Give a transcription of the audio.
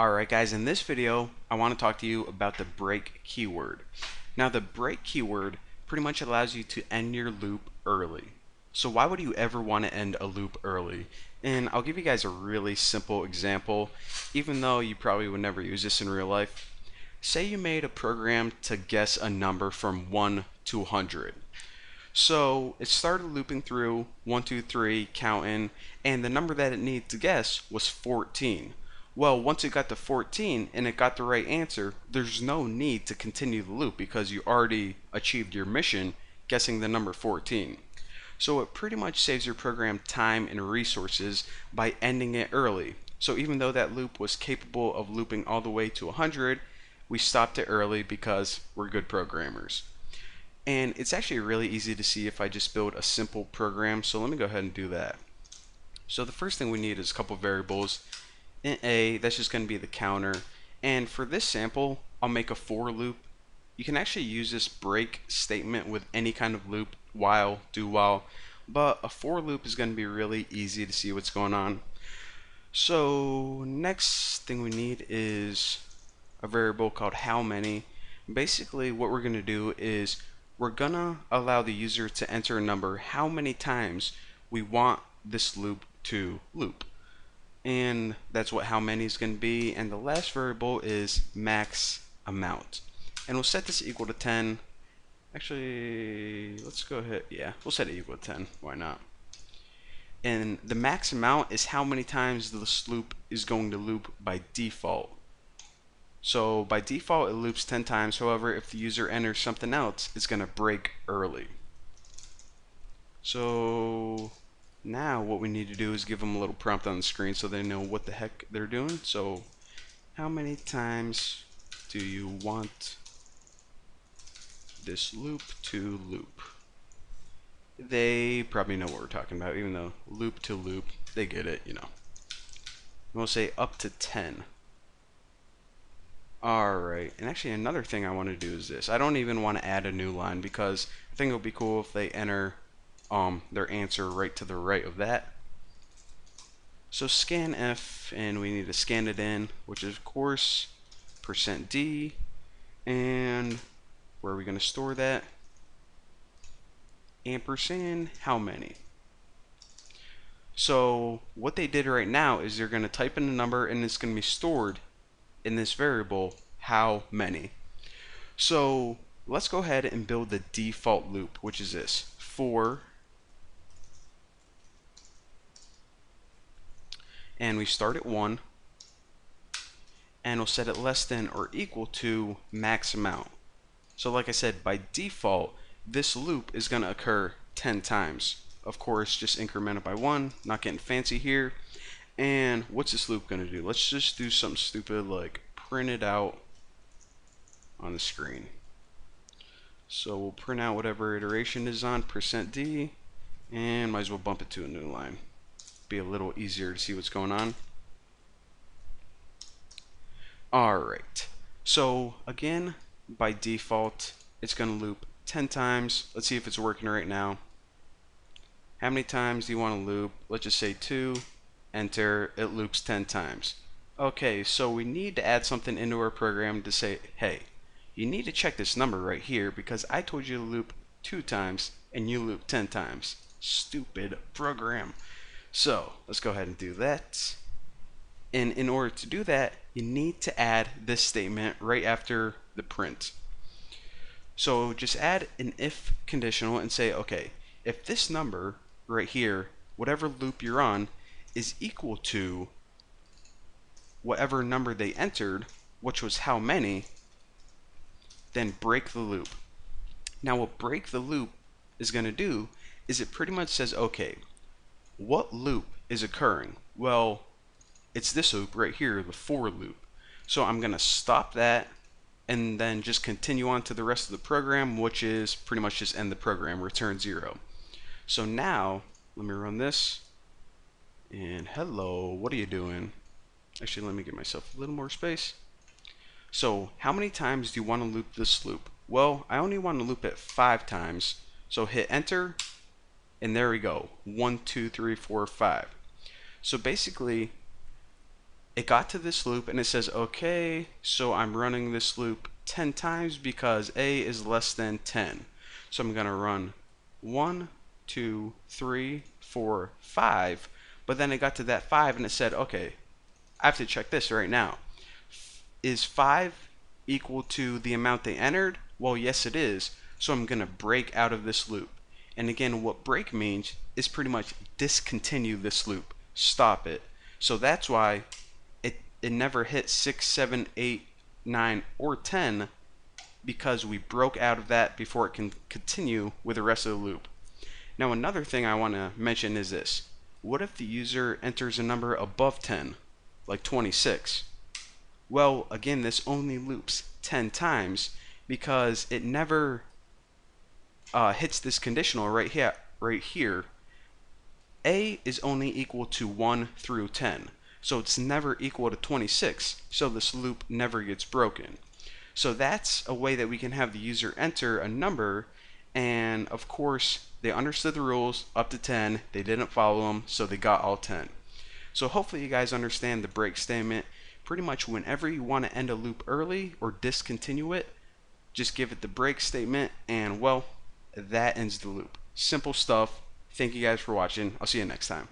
Alright guys, in this video I want to talk to you about the break keyword. Now the break keyword pretty much allows you to end your loop early. So why would you ever want to end a loop early? And I'll give you guys a really simple example, even though you probably would never use this in real life. Say you made a program to guess a number from 1 to 100. So it started looping through 1, 2, 3, counting, and the number that it needed to guess was 14. Well, once it got to 14 and it got the right answer, there's no need to continue the loop because you already achieved your mission guessing the number 14. So it pretty much saves your program time and resources by ending it early. So even though that loop was capable of looping all the way to 100, we stopped it early because we're good programmers. And it's actually really easy to see if I just build a simple program, so let me go ahead and do that. So the first thing we need is a couple variables. In A, that's just going to be the counter, and for this sample I'll make a for loop. You can actually use this break statement with any kind of loop, while, do while, but a for loop is going to be really easy to see what's going on. So next thing we need is a variable called how many. Basically what we're going to do is we're gonna allow the user to enter a number how many times we want this loop to loop, and that's what how many is going to be. And the last variable is max amount, and we'll set this equal to 10. Actually, let's go ahead, yeah, we'll set it equal to 10, why not. And the max amount is how many times this loop is going to loop by default. So by default it loops 10 times. However, if the user enters something else, it's going to break early. So now what we need to do is give them a little prompt on the screen so they know what the heck they're doing. So how many times do you want this loop to loop? They probably know what we're talking about, even though loop to loop, they get it, you know. And we'll say up to 10. Alright, and actually another thing I want to do is this. I don't even want to add a new line because I think it would be cool if they enter their answer right to the right of that. So scanf, and we need to scan it in, which is of course %d, and where are we going to store that? Ampersand how many. So what they did right now is they're going to type in a number and it's going to be stored in this variable how many. So let's go ahead and build the default loop, which is this: for, and we start at 1, and we'll set it less than or equal to max amount. So like I said, by default this loop is going to occur 10 times. Of course, just increment it by 1, not getting fancy here. And what's this loop going to do? Let's just do something stupid like print it out on the screen. So we'll print out whatever iteration is on %d, and might as well bump it to a new line. Be a little easier to see what's going on. Alright, so again, by default it's going to loop 10 times. Let's see if it's working right now. How many times do you want to loop? Let's just say 2. Enter. It loops 10 times. Okay, so we need to add something into our program to say, hey, you need to check this number right here because I told you to loop 2 times and you loop 10 times. Stupid program. So let's go ahead and do that. And in order to do that, you need to add this statement right after the print. So just add an if conditional and say, okay, if this number right here, whatever loop you're on, is equal to whatever number they entered, which was how many, then break the loop. Now what break the loop is going to do is it pretty much says, okay, what loop is occurring? Well, it's this loop right here, the for loop. So I'm going to stop that and then just continue on to the rest of the program, which is pretty much just end the program, return 0. So now let me run this, and hello, what are you doing? Actually, let me give myself a little more space. So how many times do you want to loop this loop? Well, I only want to loop it 5 times, so hit enter, and there we go, 1, 2, 3, 4, 5. So basically It got to this loop and it says, okay, so I'm running this loop 10 times because A is less than 10. So I'm going to run 1, 2, 3, 4, 5. But then it got to that 5 and it said, okay, I have to check this right now. Is 5 equal to the amount they entered? Well, yes, it is. So I'm going to break out of this loop. And again, what break means is pretty much discontinue this loop. Stop it. So that's why it never hit 6, 7, 8, 9, or 10 because we broke out of that before it can continue with the rest of the loop. Now another thing I want to mention is this. What if the user enters a number above 10, like 26? Well, again, this only loops 10 times because it never hits this conditional right here. A is only equal to 1 through 10. So it's never equal to 26. So this loop never gets broken. So that's a way that we can have the user enter a number, and of course they understood the rules up to 10. They didn't follow them, so they got all 10. So hopefully you guys understand the break statement. Pretty much whenever you want to end a loop early or discontinue it, just give it the break statement, and well, that ends the loop. Simple stuff. Thank you guys for watching. I'll see you next time.